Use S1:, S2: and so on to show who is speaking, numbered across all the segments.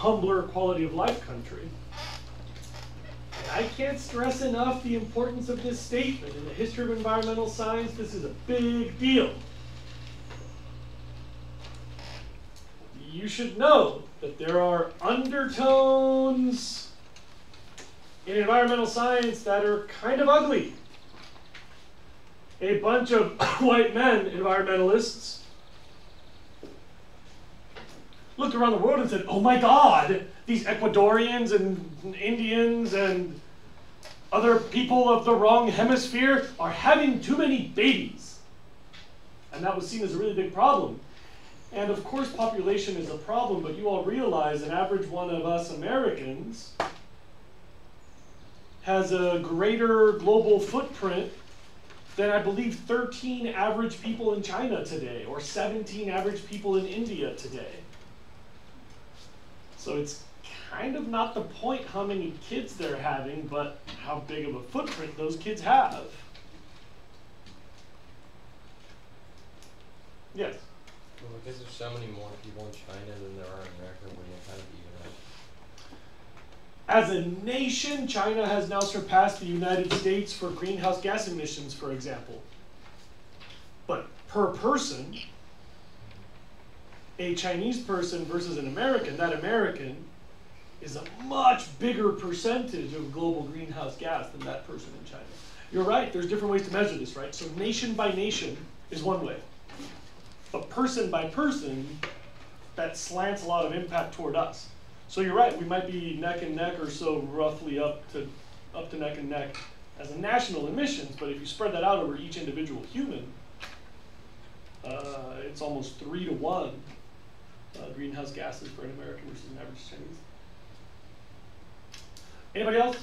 S1: humbler quality of life country. And I can't stress enough the importance of this statement. In the history of environmental science, this is a big deal. You should know that there are undertones in environmental science that are kind of ugly. A bunch of white men, environmentalists, looked around the world and said, oh my God, these Ecuadorians and Indians and other people of the wrong hemisphere are having too many babies. And that was seen as a really big problem. And of course population is a problem, but you all realize an average one of us Americans has a greater global footprint than I believe 13 average people in China today, or 17 average people in India today. So it's kind of not the point how many kids they're having, but how big of a footprint those kids have. Yes?
S2: Well, because there's so many more people in China than there are in America, wouldn't it kind of be
S1: As a nation, China has now surpassed the United States for greenhouse gas emissions, for example. But per person, a Chinese person versus an American, that American is a much bigger percentage of global greenhouse gas than that person in China. You're right, there's different ways to measure this, right? So nation by nation is one way. But person by person, that slants a lot of impact toward us. So you're right, we might be neck and neck or so, roughly up to neck and neck as a national emissions, but if you spread that out over each individual human, it's almost 3 to 1 greenhouse gases for an American versus an average Chinese. Anybody else?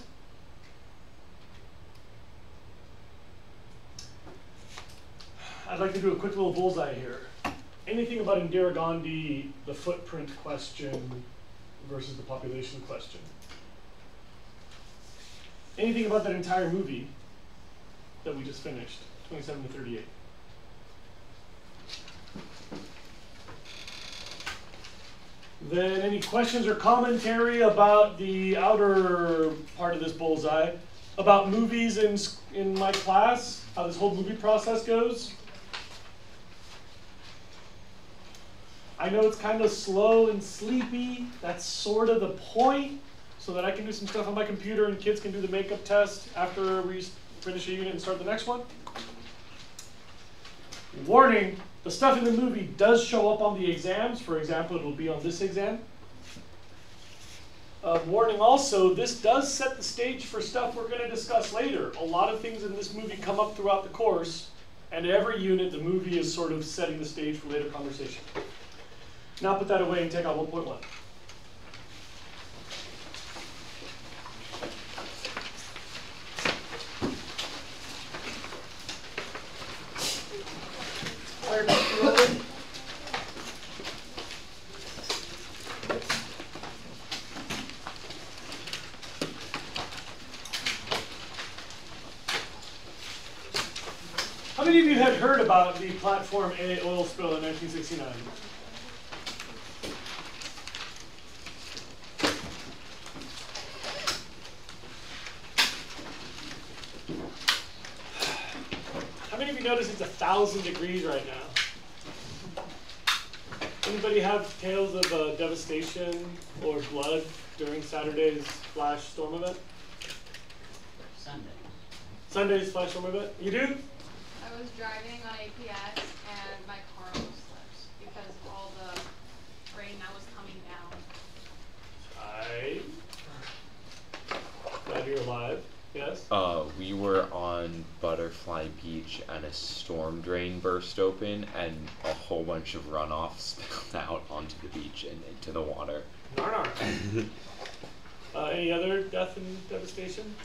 S1: I'd like to do a quick little bullseye here. Anything about Indira Gandhi, the footprint question versus the population question? Anything about that entire movie that we just finished, 27 to 38? Then any questions or commentary about the outer part of this bullseye, about movies in my class, how this whole movie process goes? I know it's kind of slow and sleepy. That's sort of the point, so that I can do some stuff on my computer and kids can do the makeup test after we finish a unit and start the next one. Warning, the stuff in the movie does show up on the exams. For example, it will be on this exam. Warning also, this does set the stage for stuff we're going to discuss later. A lot of things in this movie come up throughout the course, and every unit, the movie is sort of setting the stage for later conversation. Now put that away and take out 1.1. How many of you had heard about the Platform A oil spill in 1969? How many of you notice it's 1,000 degrees right now? Anybody have tales of devastation or blood during Saturday's flash storm event? Sunday's flash storm event? You do?
S3: I was driving on APS and my car almost slipped because of all the rain that was coming down.
S1: Glad you're alive. Yes?
S4: We were on Butterfly Beach and a storm drain burst open and a whole bunch of runoff spilled out onto the beach and into the water.
S1: Any other death and devastation?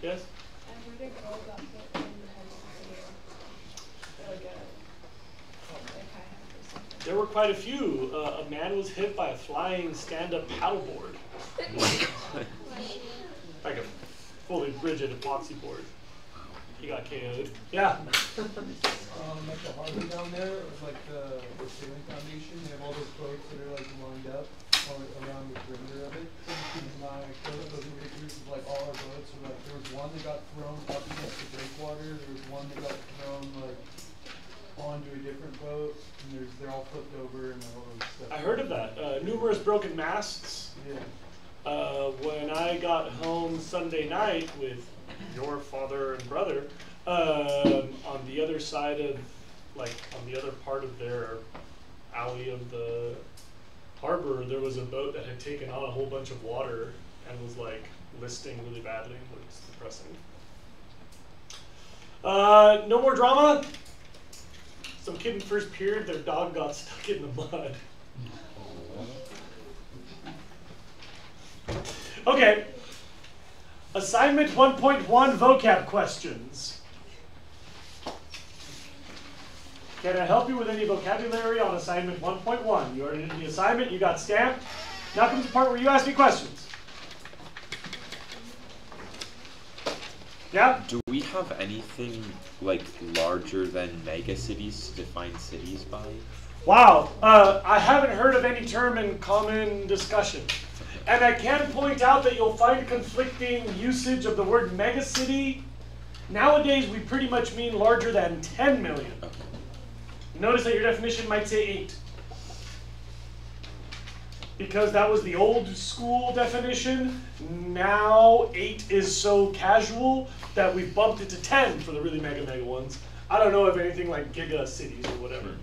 S1: Yes?
S3: I heard a girl got hit in the head with a something.
S1: There were quite a few. A man was hit by a flying stand-up paddleboard. Like a fully rigid epoxy board. He got KO'd. Yeah.
S5: Like the harbor down there, like the sailing foundation, they have all those boats that are like lined up all around the
S1: numerous broken masts. When I got home Sunday night with your father and brother, on the other side of, like, on the other part of their alley of the harbor, there was a boat that had taken on a whole bunch of water and was, like, listing really badly. It's depressing. No more drama. Some kid in first period, their dog got stuck in the mud. Okay. Assignment 1.1 vocab questions. Can I help you with any vocabulary on assignment 1.1? You already did the assignment, you got stamped. Now comes the part where you ask me questions. Yeah?
S4: Do we have anything like larger than megacities to define cities by?
S1: Wow, I haven't heard of any term in common discussion. And I can point out that you'll find conflicting usage of the word megacity. Nowadays, we pretty much mean larger than 10 million. Notice that your definition might say 8. Because that was the old school definition. Now 8 is so casual that we've bumped it to 10 for the really mega ones. I don't know of anything like giga cities or whatever.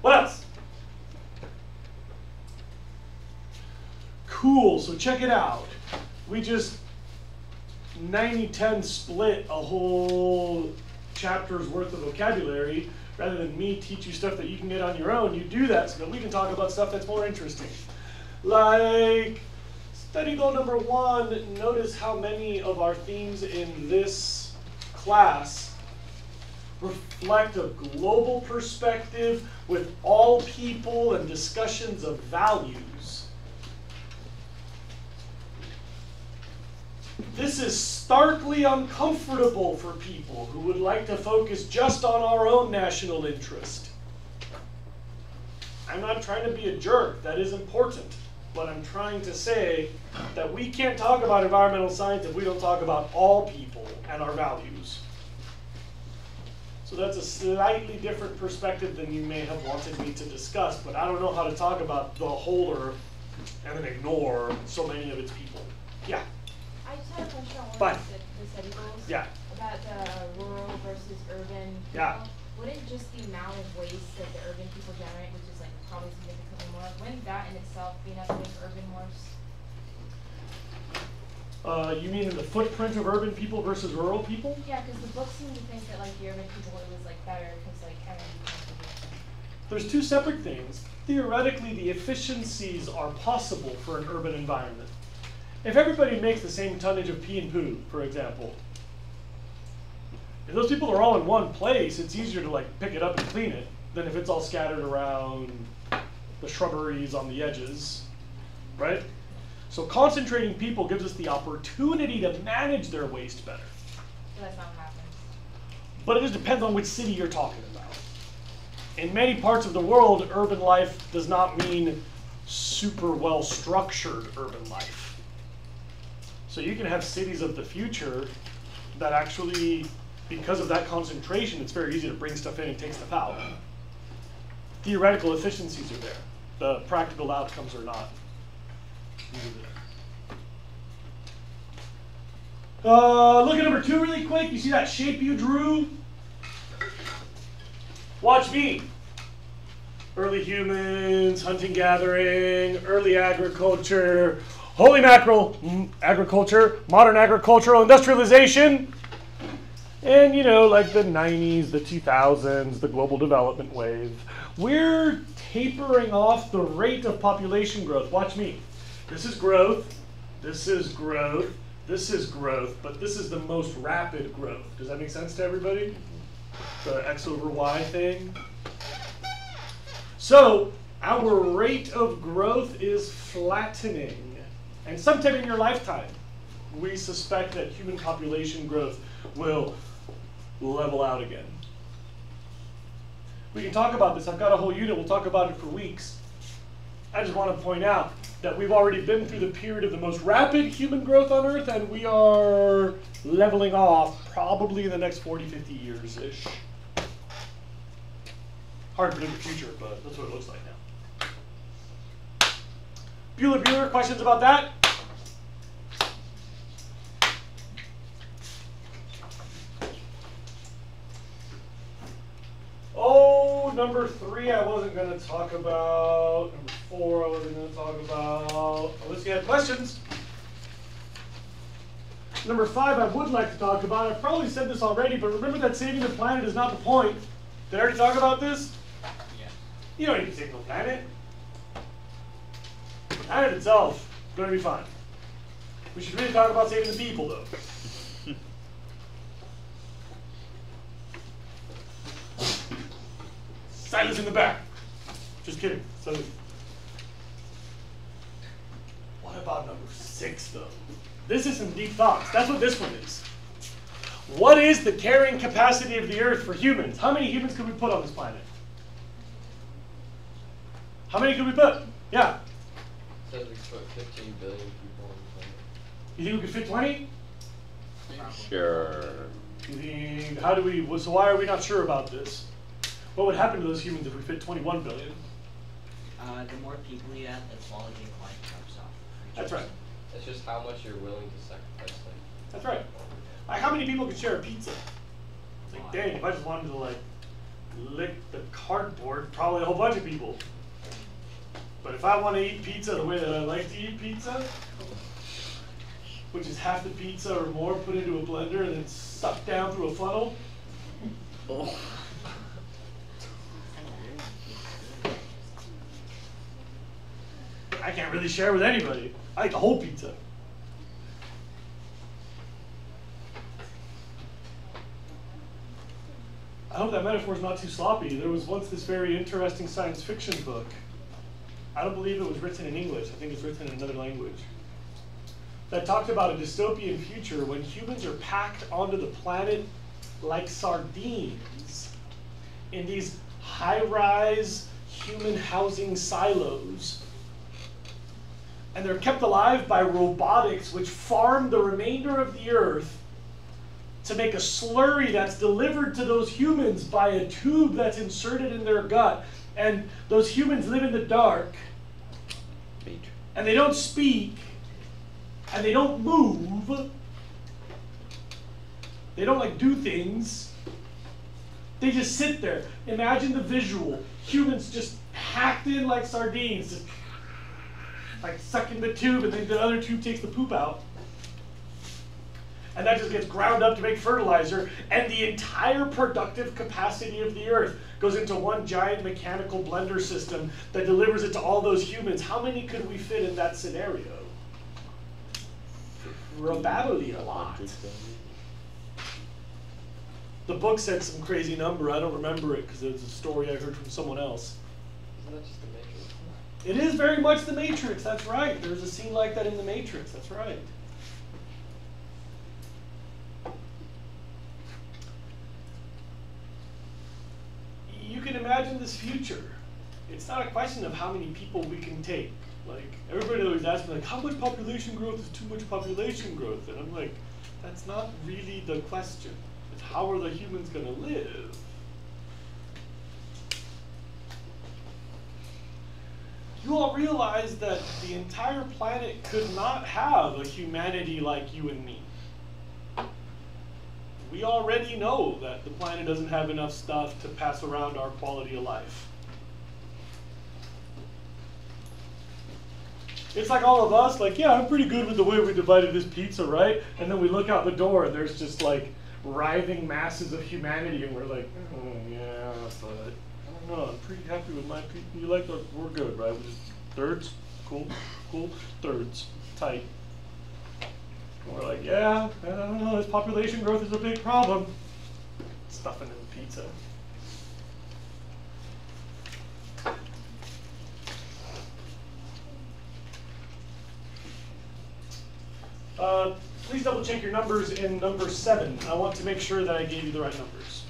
S1: What else? Cool, so check it out. We just 90-10 split a whole chapter's worth of vocabulary. Rather than me teach you stuff that you can get on your own, you do that so that we can talk about stuff that's more interesting. Like, study goal number 1, notice how many of our themes in this class reflect a global perspective with all people and discussions of values. This is starkly uncomfortable for people who would like to focus just on our own national interest. I'm not trying to be a jerk, that is important. But I'm trying to say that we can't talk about environmental science if we don't talk about all people and our values. So that's a slightly different perspective than you may have wanted me to discuss, but I don't know how to talk about the whole Earth and then ignore so many of its people. Yeah?
S6: I just had a question on one
S1: Fine.
S6: of the study goals.
S1: Yeah.
S6: About the rural versus urban people.
S1: Yeah.
S6: Wouldn't just the amount of waste that the urban people generate, which is like probably significantly more, wouldn't that in itself be enough to make urban worse?
S1: You mean in the footprint of urban people versus rural people?
S6: Yeah, because the book seemed to think that like the urban people it was like better because like energy conservation.
S1: There's two separate things. Theoretically, the efficiencies are possible for an urban environment. If everybody makes the same tonnage of pee and poo, for example, if those people are all in one place, it's easier to like pick it up and clean it than if it's all scattered around the shrubberies on the edges, right? So concentrating people gives us the opportunity to manage their waste better.
S6: So that's not what happens.
S1: But it just depends on which city you're talking about. In many parts of the world, urban life does not mean super well structured urban life. So you can have cities of the future that actually, because of that concentration, it's very easy to bring stuff in and take stuff out. Theoretical efficiencies are there. The practical outcomes are not. Look at number 2 really quick. You see that shape you drew? Watch me. Early humans, hunting, gathering, early agriculture, holy mackerel, agriculture, modern agricultural industrialization, and you know, like the 90s, the 2000s, the global development wave. We're tapering off the rate of population growth. Watch me. This is growth, this is growth, this is growth, but this is the most rapid growth. Does that make sense to everybody? The X over Y thing. So our rate of growth is flattening. And sometime in your lifetime, we suspect that human population growth will level out again. We can talk about this. I've got a whole unit. We'll talk about it for weeks. I just want to point out that we've already been through the period of the most rapid human growth on Earth, and we are leveling off probably in the next 40, 50 years-ish. Hard to predict the future, but that's what it looks like now. Bueller, questions about that? Oh, number 3 I wasn't going to talk about. Number 4 I wasn't going to talk about. Unless you had questions. Number 5 I would like to talk about. I probably said this already, but remember that saving the planet is not the point. Did I already talk about this?
S2: Yeah.
S1: You don't need to save the planet. The planet itself is going to be fine. We should really talk about saving the people, though. Silence in the back. Just kidding. Silence. What about number 6, though? This is some deep thoughts. That's what this one is. What is the carrying capacity of the Earth for humans? How many humans could we put on this planet? How many could we put? Yeah.
S2: It says we put 15 billion people on the planet.
S1: You think we could fit 20?
S4: Sure.
S1: You think, how do we, so why are we not sure about this? What would happen to those humans if we fit 21 billion?
S7: The more people you have, the quality of life drops off.
S1: That's right.
S2: It's just how much you're willing to sacrifice. Like,
S1: That's right. Like, how many people could share a pizza? It's like, dang, if I just wanted to, like, lick the cardboard, probably a whole bunch of people. But if I want to eat pizza the way that I like to eat pizza, which is half the pizza or more put into a blender and then sucked down through a funnel.
S4: Oh.
S1: I can't really share with anybody. I like the whole pizza. I hope that metaphor is not too sloppy. There was once this very interesting science fiction book. I don't believe it was written in English. I think it's written in another language. That talked about a dystopian future when humans are packed onto the planet like sardines in these high-rise human housing silos. And they're kept alive by robotics which farm the remainder of the Earth to make a slurry that's delivered to those humans by a tube that's inserted in their gut. And those humans live in the dark. And they don't speak. And they don't move. They don't like do things. They just sit there. Imagine the visual. Humans just hacked in like sardines. Just like sucking the tube, and then the other tube takes the poop out. And that just gets ground up to make fertilizer, and the entire productive capacity of the Earth goes into one giant mechanical blender system that delivers it to all those humans. How many could we fit in that scenario? Probably a lot. The book said some crazy number. I don't remember it because it's a story I heard from someone else.
S2: isn't that just the Matrix?
S1: It is very much the Matrix, that's right. There's a scene like that in the Matrix, that's right. You can imagine this future. It's not a question of how many people we can take. Like, everybody always asks me, like, how much population growth is too much population growth? And I'm like, that's not really the question. It's how are the humans gonna live? You all realize that the entire planet could not have a humanity like you and me. We already know that the planet doesn't have enough stuff to pass around our quality of life. It's like all of us, like, yeah, I'm pretty good with the way we divided this pizza, right? And then we look out the door and there's just like writhing masses of humanity and we're like, oh yeah, but I don't know, I'm pretty happy with my pizza. You like the, we're good, right? We just, thirds, cool, cool, thirds, tight. We're like, yeah, I don't know, this population growth is a big problem. Stuffing in the pizza. Please double check your numbers in number 7. I want to make sure that I gave you the right numbers.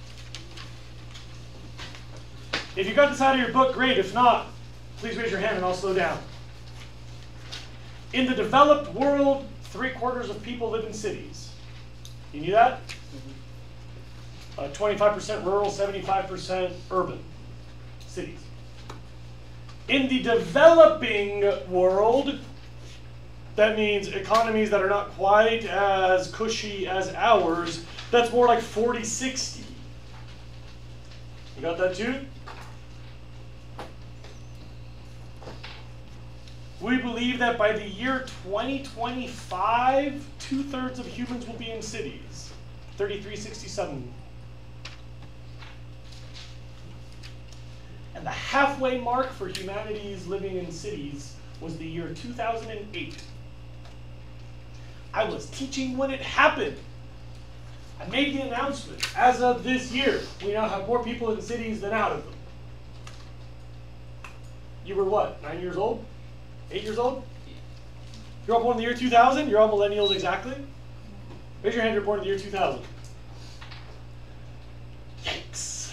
S1: If you got this out of your book, great. If not, please raise your hand and I'll slow down. In the developed world, 3/4 of people live in cities. You knew that? 25% rural, 75% urban cities. In the developing world, that means economies that are not quite as cushy as ours, that's more like 40-60. You got that too? We believe that by the year 2025, 2/3 of humans will be in cities. 3367. And the halfway mark for humanity's living in cities was the year 2008. I was teaching when it happened. I made the announcement. As of this year, we now have more people in cities than out of them. You were what, 9 years old? 8 years old? You're all born in the year 2000? You're all millennials exactly? Raise your hand if you're born in the year 2000. Yikes.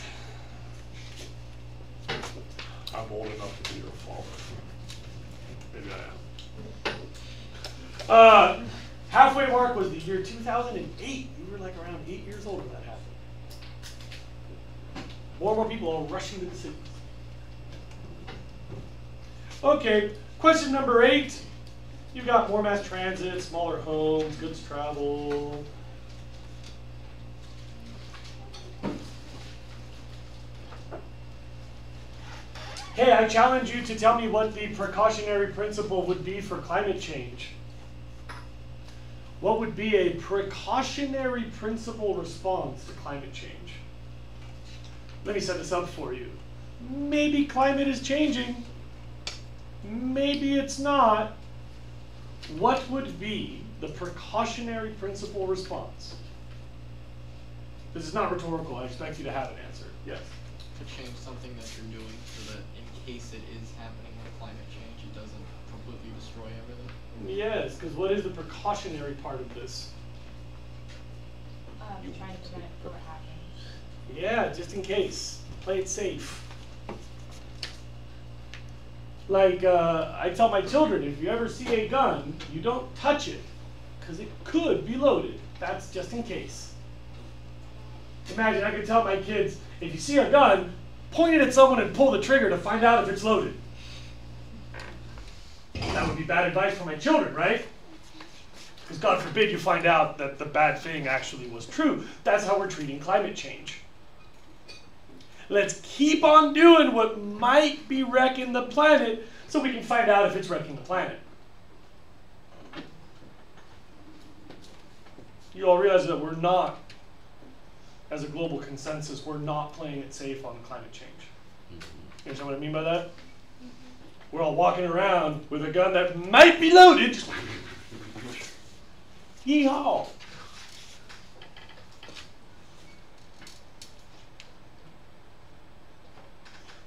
S1: I'm old enough to be your father. Maybe I am. Halfway mark was the year 2008. You were like around 8 years old when that happened. More and more people are rushing to the cities. Okay, question number 8. You've got more mass transit, smaller homes, goods travel. Hey, I challenge you to tell me what the precautionary principle would be for climate change. What would be a precautionary principle response to climate change? Let me set this up for you. Maybe climate is changing. Maybe it's not. What would be the precautionary principle response? This is not rhetorical. I expect you to have an answer. Yes?
S8: To change something that you're doing so that in case it is happening with climate change, it doesn't completely destroy everything?
S1: Yes, because what is the precautionary part of this?
S6: Trying to prevent it before it happens.
S1: Yeah, just in case. Play it safe. Like, I tell my children, if you ever see a gun, you don't touch it, because it could be loaded. That's just in case. Imagine, I could tell my kids, if you see a gun, point it at someone and pull the trigger to find out if it's loaded. That would be bad advice for my children, right? Because God forbid you find out that the bad thing actually was true. That's how we're treating climate change. Let's keep on doing what might be wrecking the planet so we can find out if it's wrecking the planet. You all realize that we're not, as a global consensus, we're not playing it safe on climate change. You understand what I mean by that? We're all walking around with a gun that might be loaded. Yeehaw!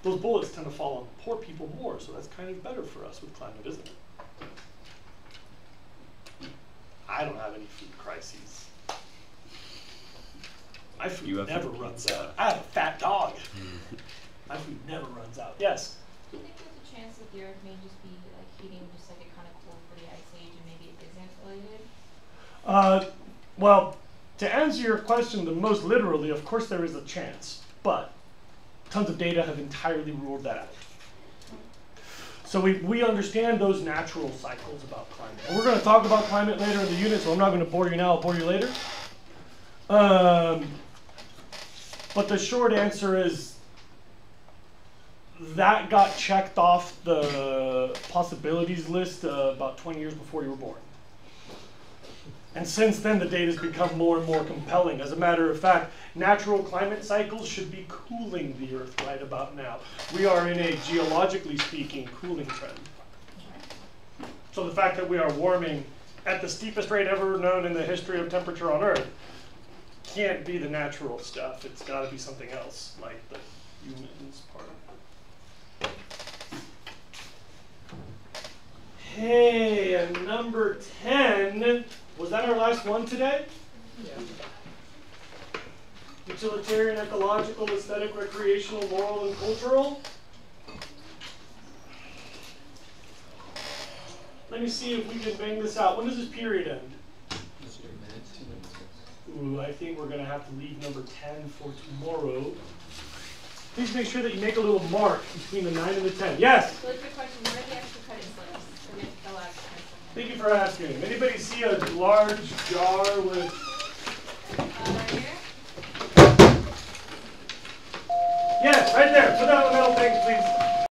S1: Those bullets tend to fall on poor people more, so that's kind of better for us with climate, isn't it? I don't have any food crises. My food never runs out. I have a fat dog. My food never runs out. Yes?
S6: Do you think there's a chance that the Earth may just be like heating just like it kind of cooled for the Ice Age and maybe it isn't related?
S1: Well, to answer your question the most literally, of course there is a chance, but tons of data have entirely ruled that out. So we understand those natural cycles about climate. And we're going to talk about climate later in the unit, so I'm not going to bore you now, I'll bore you later. But the short answer is that got checked off the possibilities list about 20 years before you were born. And since then, the data has become more and more compelling. As a matter of fact, natural climate cycles should be cooling the Earth right about now. We are in a, geologically speaking, cooling trend. So the fact that we are warming at the steepest rate ever known in the history of temperature on Earth can't be the natural stuff. It's got to be something else, like the humans part. Hey, and number 10. Was that our last one today?
S5: Yeah.
S1: Utilitarian, ecological, aesthetic, recreational, moral, and cultural. Let me see if we can bang this out. When does this period end?
S8: Just 2 minutes.
S1: Ooh, I think we're going to have to leave number 10 for tomorrow. please make sure that you make a little mark between the 9 and the 10. Yes?
S6: Really quick question, what are the extra credit slips? So we have to fill out extra credit slips.
S1: Thank you for asking. Anybody see a large jar with
S6: Right here?